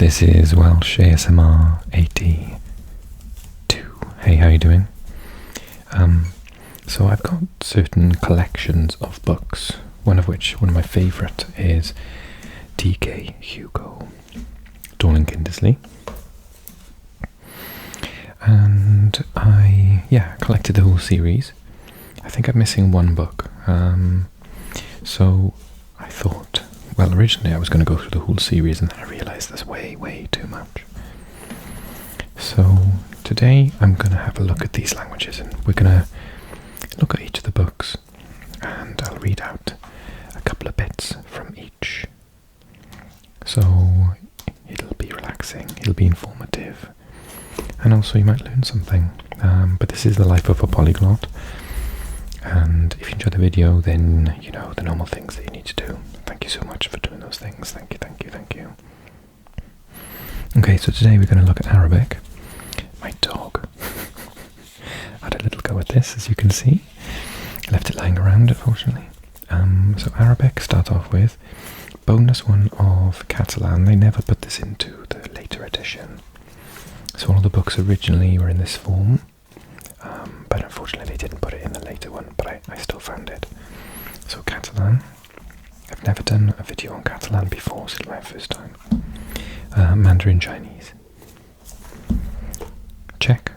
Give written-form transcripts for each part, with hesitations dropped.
This is Welsh ASMR 82. Hey, how you doing? So I've got certain collections of books, one of my favourite is T.K. Hugo, Dawn Kindersley. And I collected the whole series. I think I'm missing one book. So I thought, well, originally I was going to go through the whole series, and then I realised there's way too much. So today I'm going to have a look at these languages, and we're going to look at each of the books, and I'll read out a couple of bits from each. So it'll be relaxing, it'll be informative, and also you might learn something. But this is the life of a polyglot, and if you enjoyed the video, then you know the normal things that you need to do. Thank you so much for doing those things. Thank you. Okay, so today we're going to look at Arabic. My dog had a little go at this, as you can see. I left it lying around, unfortunately. So Arabic, start off with bonus one of Catalan. They never put this into the later edition. So all of the books originally were in this form, but unfortunately they didn't put it in the later one, but I still found it. So Catalan. I've never done a video on Catalan before, so it's my first time. Mandarin Chinese. Czech.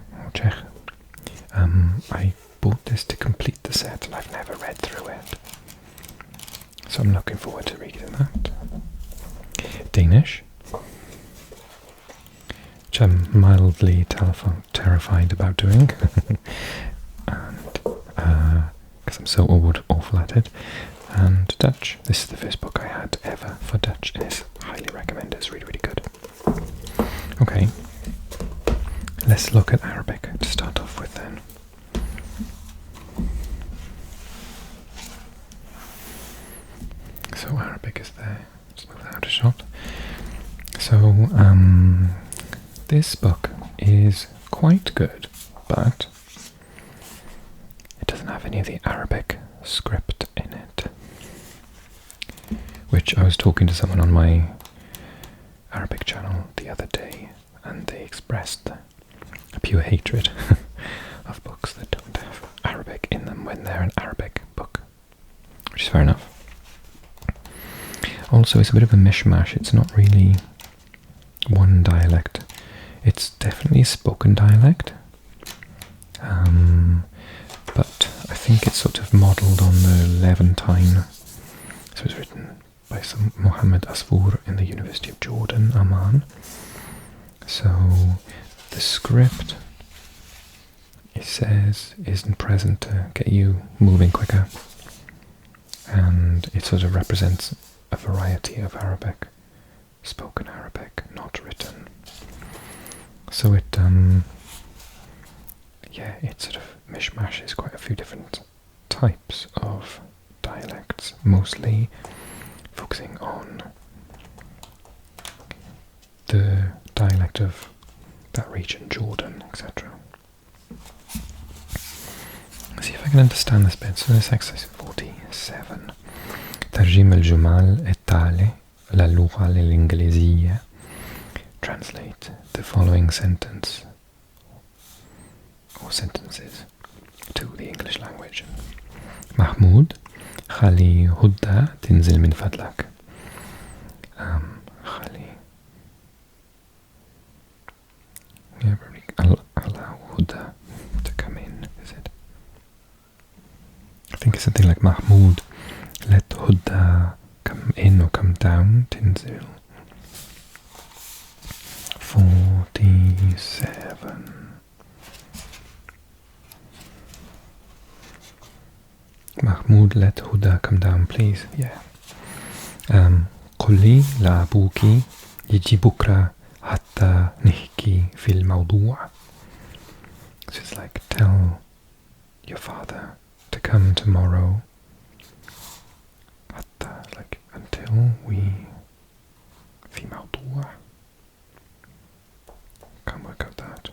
I bought this to complete the set, and I've never read through it, so I'm looking forward to reading that. Danish, which I'm mildly terrified about doing, and because I'm so awful at it. And Dutch. This is the first book I had ever for Dutch, and it's highly recommended. It's really good. Okay, let's look at Arabic to start off with then. So Arabic is there. Let's move that out a shot. So this book is quite good, but it doesn't have any of the Arabic script in it, which I was talking to someone on my Arabic channel the other day, and they expressed a pure hatred of books that don't have Arabic in them when they're an Arabic book, which is fair enough. Also, it's a bit of a mishmash. It's not really one dialect. It's definitely a spoken dialect, but I think it's sort of modelled on the Levantine. So it's written by some Mohammed Asfour in the University of Jordan, Amman. So the script, it says, isn't present to get you moving quicker, and it sort of represents a variety of Arabic, spoken Arabic, not written. So it sort of mishmashes quite a few different types of dialects, mostly focusing on the dialect of that region, Jordan, etc. Let's see if I can understand this bit. So this exercise 47. ترجم الجمل التالي للغة الإنجليزية. Translate the following sentence or sentences to the English language. محمود خلي هدى تنزل من فضلك. خلي probably allow Huda to come in, is it? I think it's something like Mahmoud, let Huda come in or come down, Tinzil. 47. Mahmoud, let Huda come down, please. Yeah. قولي لأبوك يجي بكرة حتى نحكي في الموضوع. So it's like, tell your father to come tomorrow. حتى, like, until we في موضوع. Can't work out that.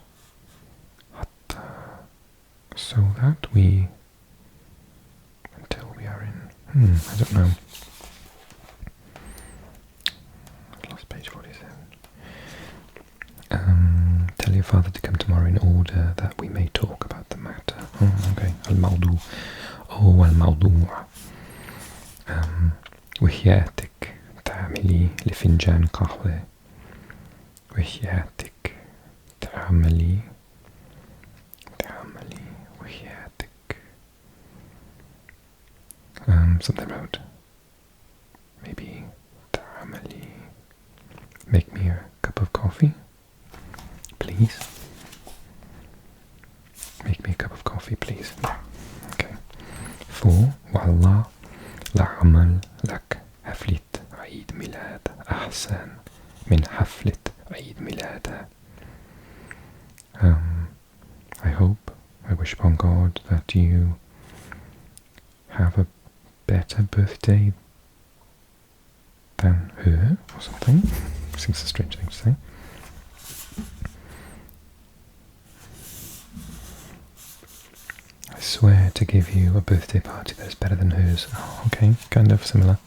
حتى, so that we, until we are in, I don't know. I've lost page 47. Tell your father to come tomorrow in order that we may talk about the matter. Oh, okay. Al-Mawdu. Oh, Al-Mawdu. وحياتك تعملي لفنجان قهوة. وحياتك تعملي وحياتك. Something about maybe تعملي. Make me a cup of coffee, please. Make me a cup of coffee, please. Yeah. Okay. For والله لأعمل لك حفلة عيد ميلاد أحسن من حفلة عيد ميلادها. I wish upon God that you have a better birthday than her, or something. Seems a strange thing to say. I swear to give you a birthday party that is better than hers. Oh, okay, kind of similar.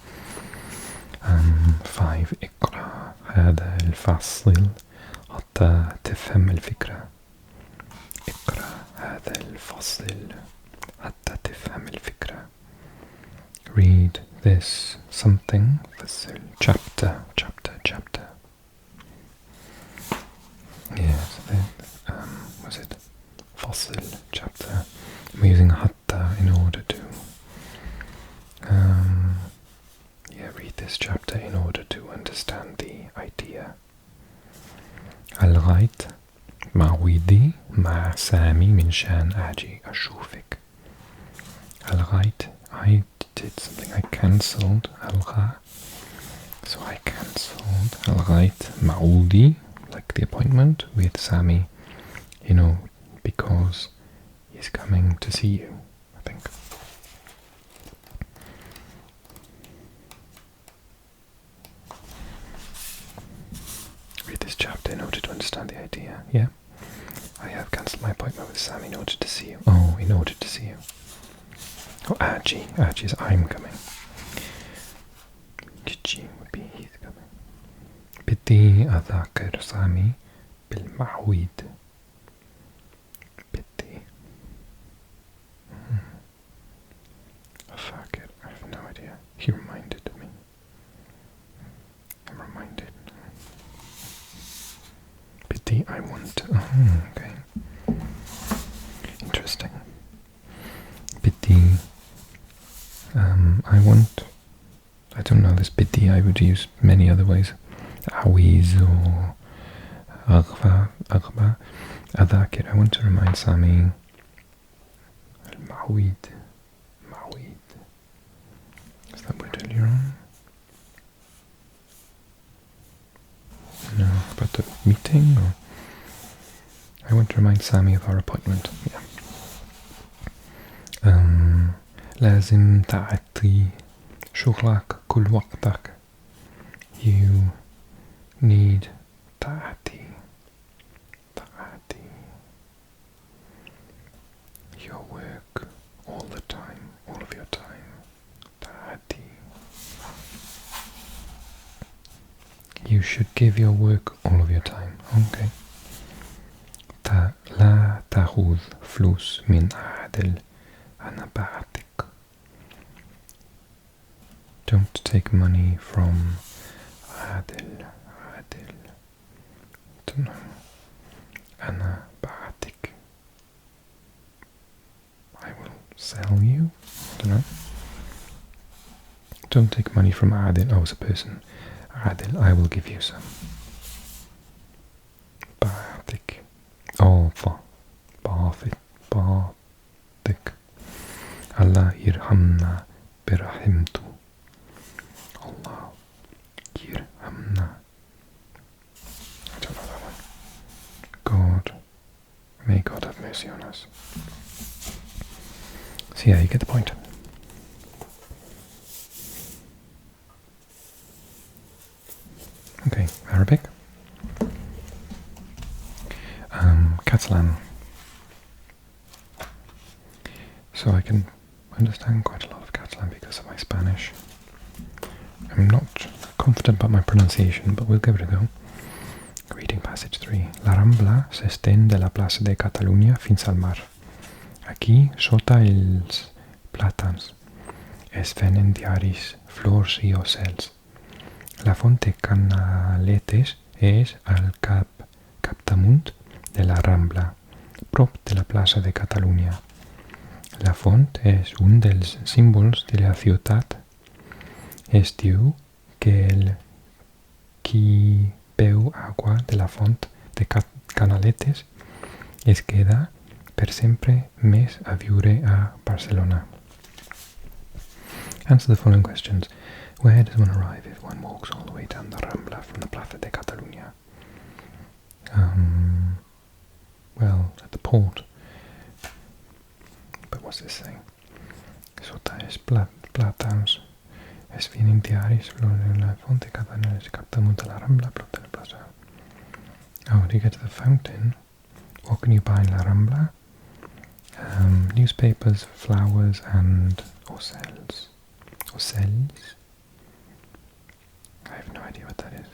5. اقرأ هذا الفصل حتى تفهم الفكرة. اقرأ هذا الفصل حتى تفهم الفكرة. Read this something, فصل, chapter. Yes, was it فصل, chapter? I'm using حتى in order to read this chapter in order to understand the idea. ألغيت موعدي مع سامي من شان أجي أشوفك. ألغيت, I did something, I cancelled. ألغى, so I cancelled. ألغيت موعدي, like the appointment with Sami, because he's coming to see you, I think. Read this chapter in order to understand the idea. Yeah, I have cancelled my appointment with Sam in order to see you. Oh, in order to see you. Oh, Aji is I'm coming. Gigi would be he's coming. بدي أذاكر سامي بالمعويد. بدي أفكر. I have no idea. He reminded me. I'm reminded. Biddy, I want. Oh, okay. Interesting. Biddy. I want. I don't know this biddy. I would use many other ways. Awiz or Aghba. Adhakir. I want to remind Sami. Al-Ma'wid. Ma'wid. Is that word earlier on? No, about the meeting, or I want to remind Sami of our appointment. Yeah. لازم تعطي شغلك كل وقتك. You need تعطي your work all the time, all of your time. تعطي. You should give your work all of your time. Okay. لا تأخذ فلوس من عادل أنا بعتك. Don't take money from عادل. Don't know. أنا بعتك. I will sell you. Don't know. Don't take money from عادل. Oh, it's a person. عادل, I will give you some. بعتك. Oh, بعتك. الله يرحمنا برحمته. Allah يرحمنا. I don't know that one. God, may God have mercy on us. So yeah, you get the point. Okay, Arabic. Catalan. So I can understand quite a lot of Catalan because of my Spanish. I'm not confident about my pronunciation, but we'll give it a go. Reading passage 3. La Rambla s'estén de la plaça de Catalunya fins al mar. Aquí, sota els plàtans, es venen diaris, flors i ocells. La font de Canaletes és al capdamunt de la Rambla, prop de la plaça de Catalunya. La font és un dels símbols de la ciutat. Es diu que el qui beu agua de la font de Canaletes es queda per sempre més a viure a Barcelona. Answer the following questions. Where does one arrive if one walks all the way down the Rambla from the Plaza de Catalunya? Well, at the port. But what's this saying? Sota es plátans. Es vienen diaris, la fonte Catalunya es capdamunt de la Rambla, prop de la plaza. Oh, to get to the fountain, what can you buy in la Rambla? Newspapers, flowers, and ocells. Ocells? I have no idea what that is.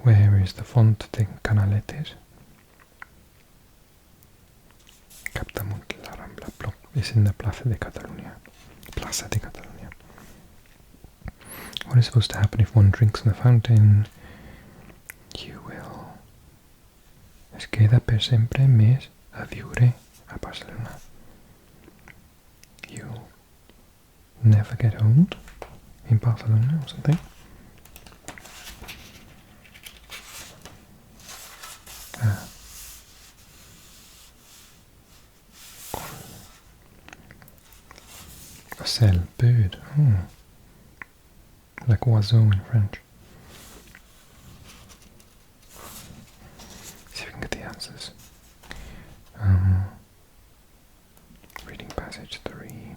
Where is the font de Canaletes? Capdamunt de la Rambla, is in the Plaza de Catalunya. Plaza de Catalunya. What is supposed to happen if one drinks in the fountain? You will. Es queda per sempre més a viure a Barcelona. You'll never get old in Barcelona or something. Ocel, bird. Oh. Like oiseau in French. See if we can get the answers. Reading passage 3.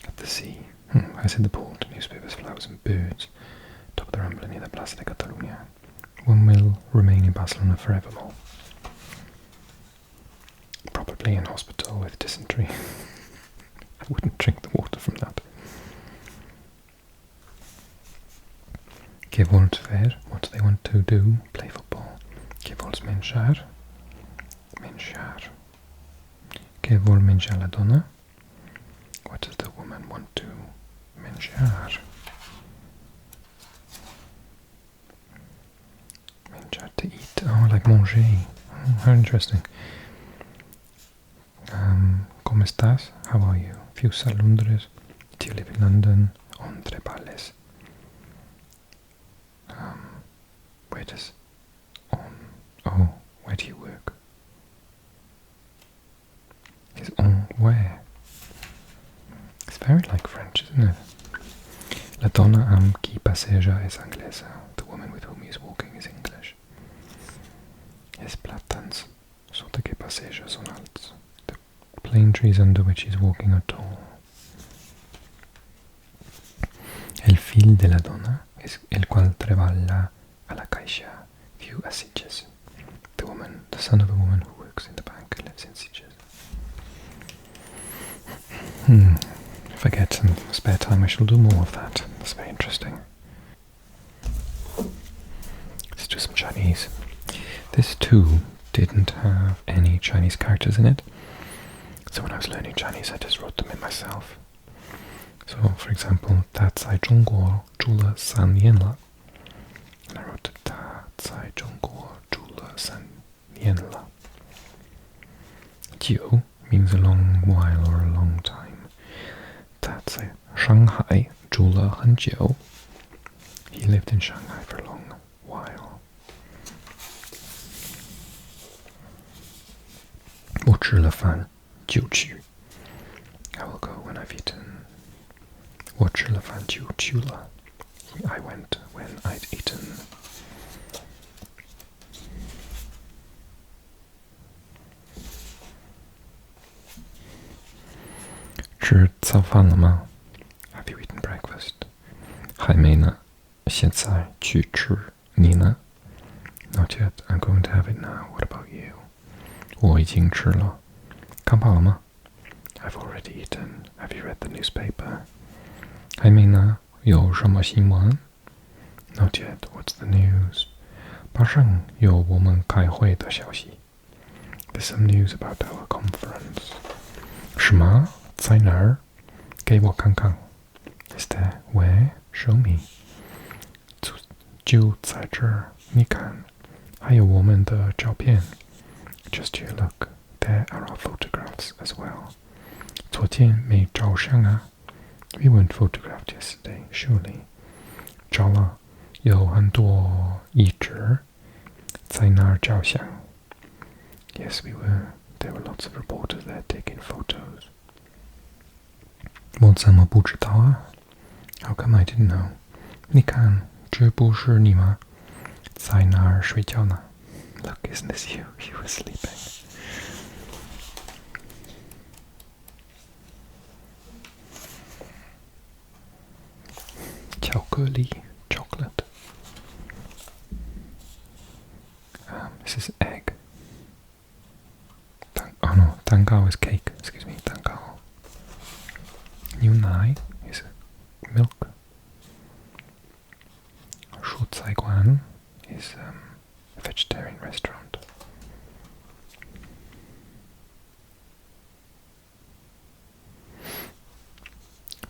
At the sea. I said the port, newspapers, flowers and birds. Top of the Rambla near the Plaza de Catalunya. One will remain in Barcelona forevermore. Probably in hospital with dysentery. I wouldn't drink the water from that. Que vols fer? What do they want to do? Play football. Que vols menjar? Menjar. Que vol menjar la dona? What does the woman want to menjar? Menjar, to eat. Oh, like manger. Oh, how interesting. ¿Cómo estás? How are you? Fius a Londres. Do you live in London? On trebales. Where does on? Oh, where do you work? Is on where? It's very like French, isn't it? La donna amb qui passeja es anglesa. The woman with whom he is walking is English. His plàtans sota que passeja són alts. The plane trees under which he is walking are tall. El fill de la dona es el cual treballa a la caixa viu a Sitges. The son of a woman who works in the bank and lives in Sitges. If I get some spare time, I shall do more of that. That's very interesting. Let's do some Chinese. This too didn't have any Chinese characters in it. So when I was learning Chinese, I just wrote them in myself. So, for example, 他在中国住了3年了. And I wrote 他在中国住了3年了. 久 means a long while or a long time. 他在上海住了很久. He lived in Shanghai for a long while. 我吃了饭就去. I will go when I've eaten. 我吃了饭就去了. I went when I'd eaten. 吃早饭了吗? Have you eaten breakfast? 还没呢, 现在去吃. 你呢? Not yet, I'm going to have it now. What about you? 我已经吃了.看饱了吗? I've already eaten. Have you read the newspaper? 还没呢，有什么新闻? Not yet. What's the news? 马上有我们开会的消息. There's some news about our conference. 什么？在哪儿？给我看看. Is there? Where? Show me. 就在这儿，你看，还有我们的照片. Just here, look. There are our photographs as well. 昨天没照相啊? We weren't photographed yesterday, surely. 照了，有很多椅子，在那儿照相. Yes, we were. There were lots of reporters there taking photos. 我怎么不知道啊? How come I didn't know? 你看，这不是你吗？在那儿睡觉呢. Look, isn't this you? You were sleeping. 巧克力 chocolate. This is egg. Oh no, 蛋糕 is cake. Excuse me, 蛋糕. 牛奶 is milk. 蔬菜馆 is a vegetarian restaurant.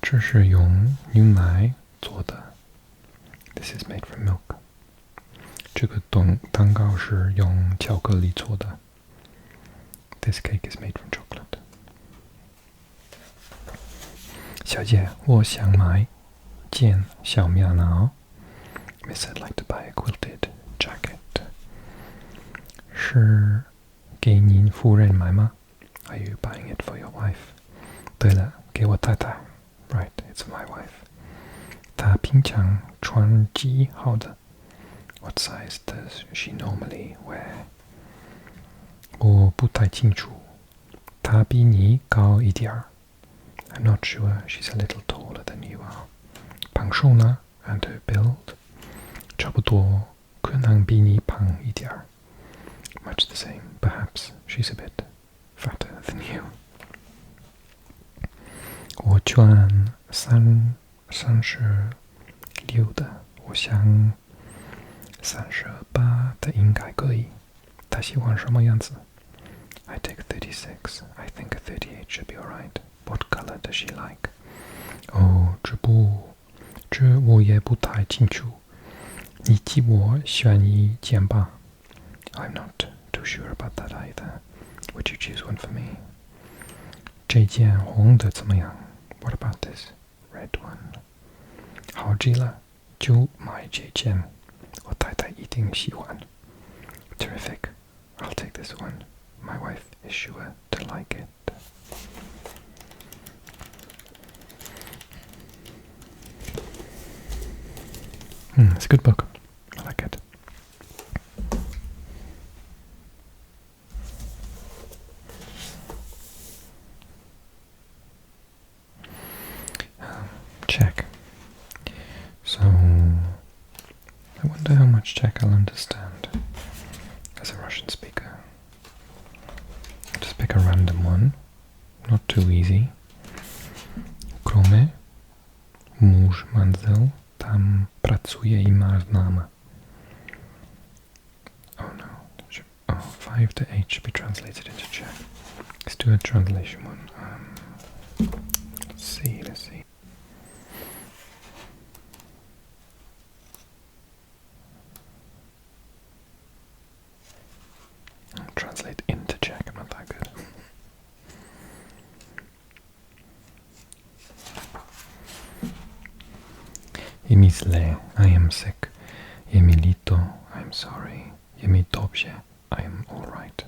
这是用牛奶做的. This is made from milk. 这个蛋糕是用巧克力做的. This cake is made from chocolate. 小姐，我想买件小棉袄. Miss, I'd like to buy a quilted jacket. 是给您夫人买吗? Are you buying it for your wife? 对了，给我太太. Right, it's my wife. 她平常穿几号的? What size does she normally wear? 我不太清楚. 她比你高一点儿. I'm not sure. She's a little taller than you are. 胖瘦呢? And her build? 差不多，可能比你胖一点儿. Much the same. Perhaps she's a bit fatter than you. 我穿36的，我想38的应该可以。他喜欢什么样子? I take 36. I think a 38 should be alright. What color does she like? 哦，这我也不太清楚。你替我选一件吧. I'm not too sure about that either. Would you choose one for me? 这件红的怎么样? What about this red one? 好极了，就买这件，我太太一定喜欢. Terrific. I'll take this one. My wife is sure to like it. It's a good book. I like it. Czech. So, I wonder how much Czech I'll understand as a Russian speaker. I'll just pick a random one, not too easy. Kromě, muž manžel tam pracuje i má známa. Oh no, 5 to 8 should be translated into Czech. Let's do a translation one. Let's see. I'll translate into Czech, I'm not that good. Je mi zlé, I am sick. Je mi líto, I am sorry. Je mi dobře, I am alright.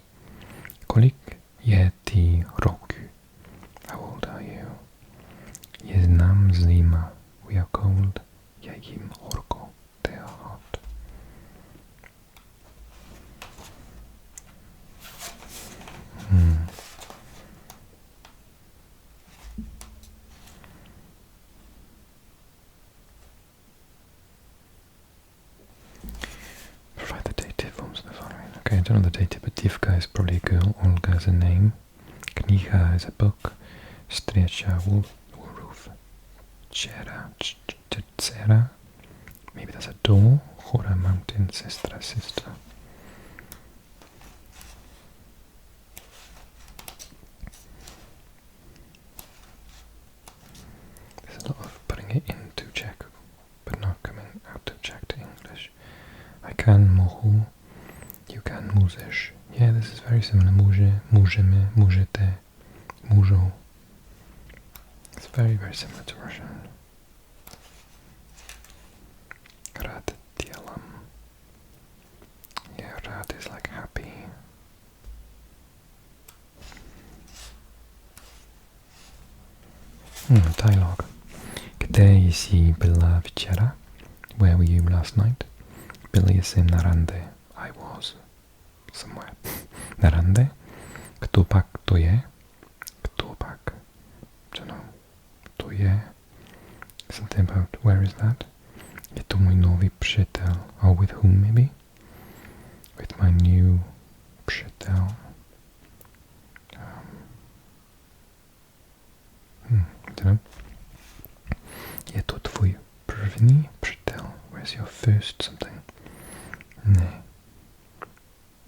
Kolik je ti roku? How old are you? Je nám zima, we are cold. Je jim horko, they are hot. Provide the dative forms of the following. Okay, I don't know the dative, but Divka is probably a girl. Olga is a name. Kniha is a book. Strecha roof. Chera. Tsera. Maybe that's a door. Hora mountain. Sestra sister. There's a lot of putting it into Czech, but not coming out of Czech to English. I can mohu. You can můžeš. Yeah, this is very similar. Může, můžeme, můžete, můžou. It's very, very similar to Russian. Rád dělám. Yeah, rád is like happy. Dialogue. Kde jsi byla včera? Where were you last night? Byl jsem na rande. I was somewhere. Na rande. Kdo pak to je? Kdo pak? Don't know. To je. Something about where is that? Je to můj nový přítel. Or with whom maybe? With my new přítel. I don't know. Je to tvůj první přítel. Where's your first something? Ne.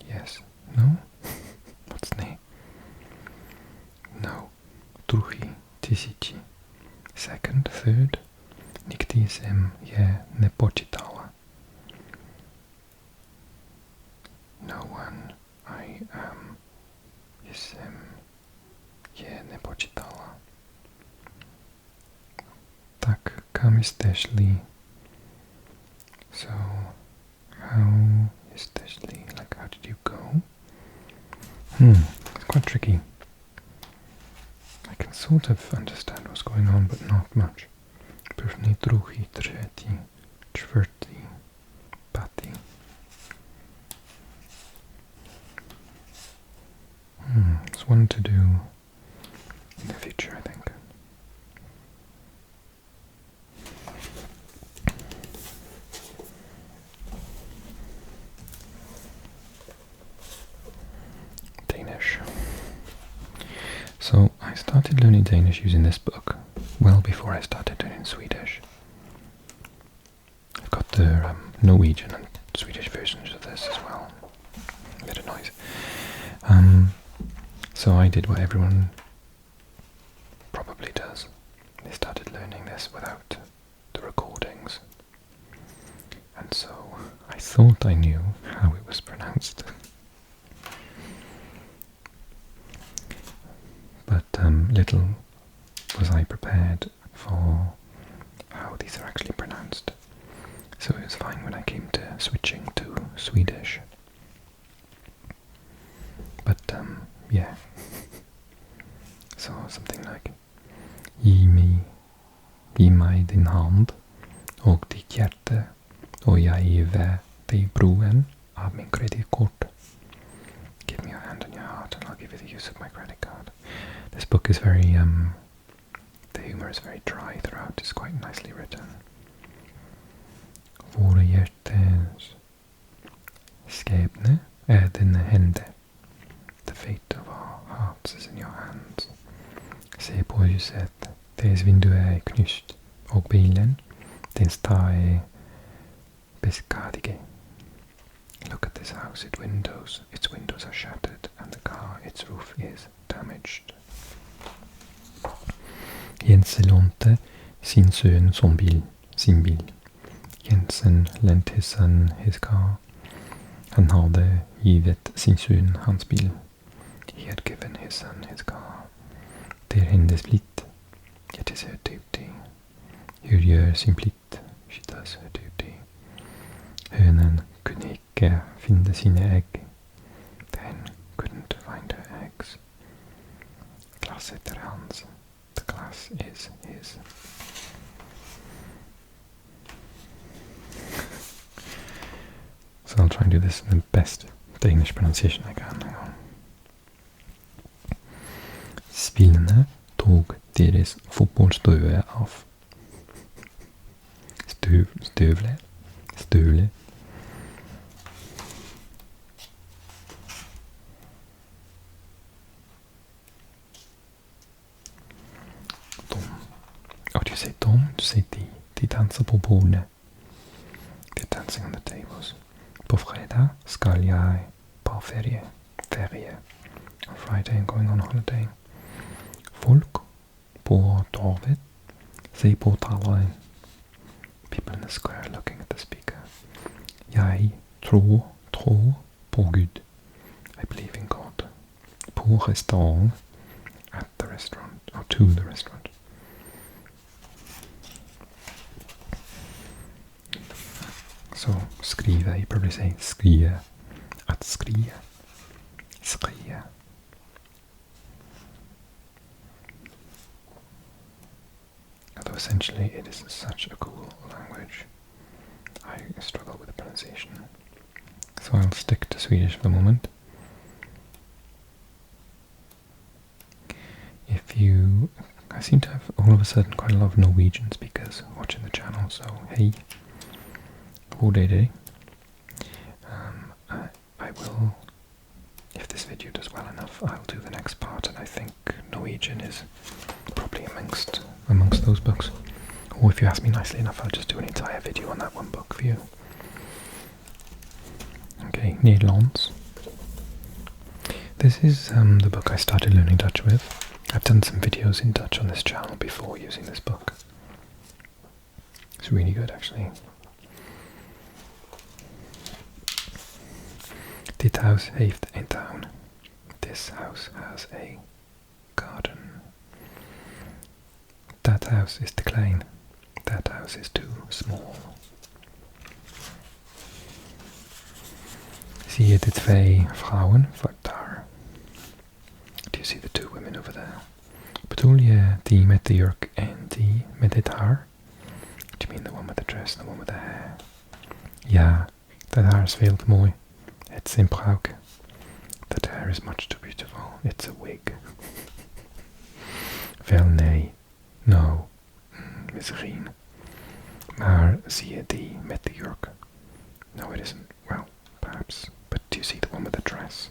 Yes. No? What's ne? No. Druhý. Tisíci. Second. Third. Nikdy jsem je nepočítala. No one. Jsem je nepočítala. Tak, kam jsteš-li? So, how jsteš-li? Like, how did you go? It's quite tricky. I can sort of understand what's going on, but not much. První, druhý, třetí, čtvrtý, pátý. It's one to do in the future, I think. Danish. So I started learning Danish using this book well before I started learning Swedish. I've got the Norwegian and Swedish versions of this as well. A bit of noise. So I did what everyone probably does. They started learning this without the recordings. And so I thought I knew how it was pronounced. But little was I prepared for how these are actually pronounced. So it was fine when I came to switching to Swedish. But yeah. So something like Ge mig din hand och ditt hjärta och jag ger dig broen av min kreditkort. Give me your hand and your heart and I'll give you the use of my credit card. This book is very, the humour is very dry throughout. It's quite nicely written. Våra hjärtans skepne är dina händer. The fate of our hearts is in your hands. Se på huset, dess vindu är knust och bilen, dess tak är beskadigad. Look at this house, its windows are shattered and the car, its roof is damaged. Jens lånte sin son sin bil. Jensen lent his son his car. Han hade givit sin son hans bil. He had given his son his car. Det är hennes plikt. It is her duty. Hur gör sin plikt? She does her duty. Hönen kunde icke finna sina ägg. The hen couldn't find her eggs. Glasset är hans. The glass is his. So I'll try and do this in the best Danish pronunciation I can. Hang on. Spillene tog deras fotbollsstøve av. Støvle. say Tom, du säger de. De dansar på bordet. They're dancing on the tables. På fredag skal jeg på ferie. On Friday I'm going on holiday. Folk på torvet ser på taleren. People in the square looking at the speaker. Jeg tror på Gud. I believe in God. På restaurant, at the restaurant, or to the restaurant. So, skriva, you probably say skria, at skria, skria. Although essentially it is such a cool language, I struggle with the pronunciation. So I'll stick to Swedish for the moment. I seem to have all of a sudden quite a lot of Norwegian speakers watching the channel, so hey, god day. I will, if this video does well enough, I'll do the next part, and I think Norwegian is probably amongst those books. Or if you ask me nicely enough, I'll just do an entire video on that one book for you. Okay, Nederlands. This is the book I started learning Dutch with. I've done some videos in Dutch on this channel before using this book. It's really good, actually. Dit huis heeft een tuin. This house has a garden. That house is te klein. That house is too small. Zie je de twee vrouwen daar? Do you see the two women over there? Bedoel je die met de jurk en die met het haar? Do you mean the one with the dress and the one with the hair? Ja, dat haar is veel te mooi. It's in pruik. That hair is much too beautiful. It's a wig. Wel nee. No. Misschien. Maar zie je die met de jurk? No, it isn't. Well, perhaps. But do you see the one with the dress?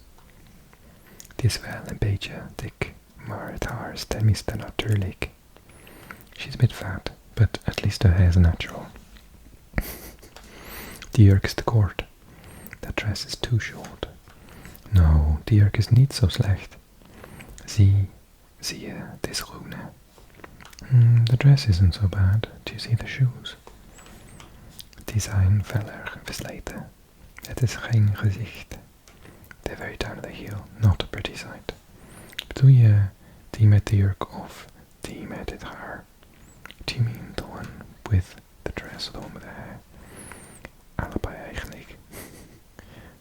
Die is wel een beetje dik, maar het haar is tenminste natuurlijk. She's a bit fat, but at least her hair is natural. Die jurk is te kort. That dress is too short. No, die jurk is niet zo slecht. Zie je de schoenen? The dress isn't so bad. Do you see the shoes? Die zijn veller versleten. Het is geen gezicht. They're very down at the heel, not a pretty sight. Bedoel je die met de jurk of die met het haar? Do you mean the one with the dress or the one with the hair? Allebei eigenlijk.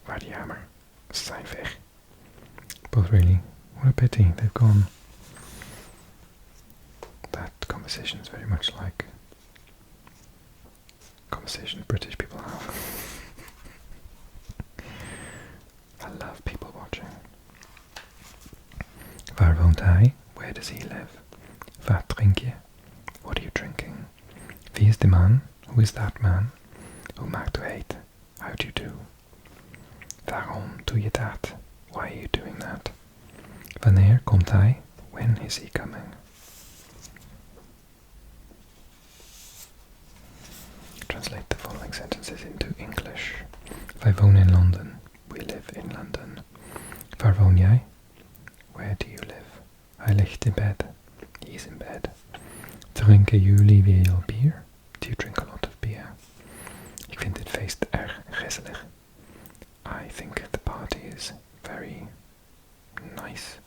Maar jammer, ze zijn weg. Both really. What a pity, they've gone. That conversation is very much like conversations British people have. I love people watching. Waar woont hij? Where does he live? Wat drink je? What are you drinking? Wie is de man? Who is that man? Hoe maakt u eten? How do you do? Waarom doe je dat? Why are you doing that? Wanneer komt hij? When is he coming? Translate the following sentences into English. Wij wonen in Londen. We live in London. Waar woon jij? Where do you live? Hij ligt in bed. He is in bed. Drinken jullie veel bier? Do you drink a lot of beer? Ik vind dit feest erg gezellig. I think the party is very nice.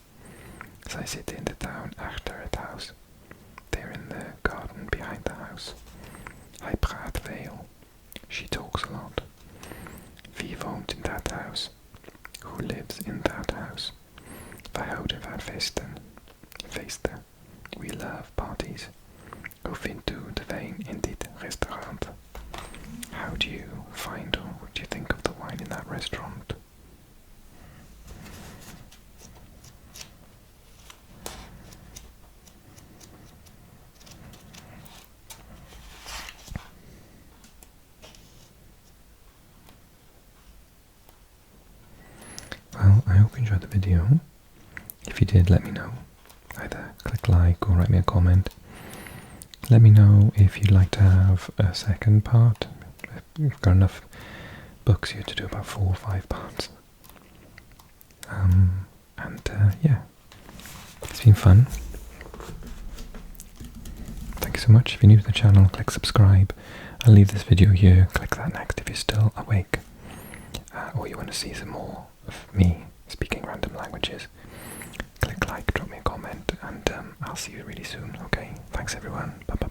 Zij zitten in de tuin achter het huis. They're in the garden behind the house. Hij praat veel. She talks a lot. Wie woont in that house? Who lives in that house? Wij houden van feesten. Feesten. We love parties. Hoe vindt u de wijn in dit restaurant? How do you find or what do you think of the wine in that restaurant? Well, I hope you enjoyed the video. If you did, let me know. Either click like or write me a comment. Let me know if you'd like to have a second part. We've got enough books here to do about 4 or 5 parts. Yeah, it's been fun. Thank you so much. If you're new to the channel, click subscribe. I'll leave this video here. Click that next if you're still awake. Or you want to see some more of me speaking random languages. Click like, drop me a comment, and I'll see you really soon. Okay, thanks everyone. Bye bye.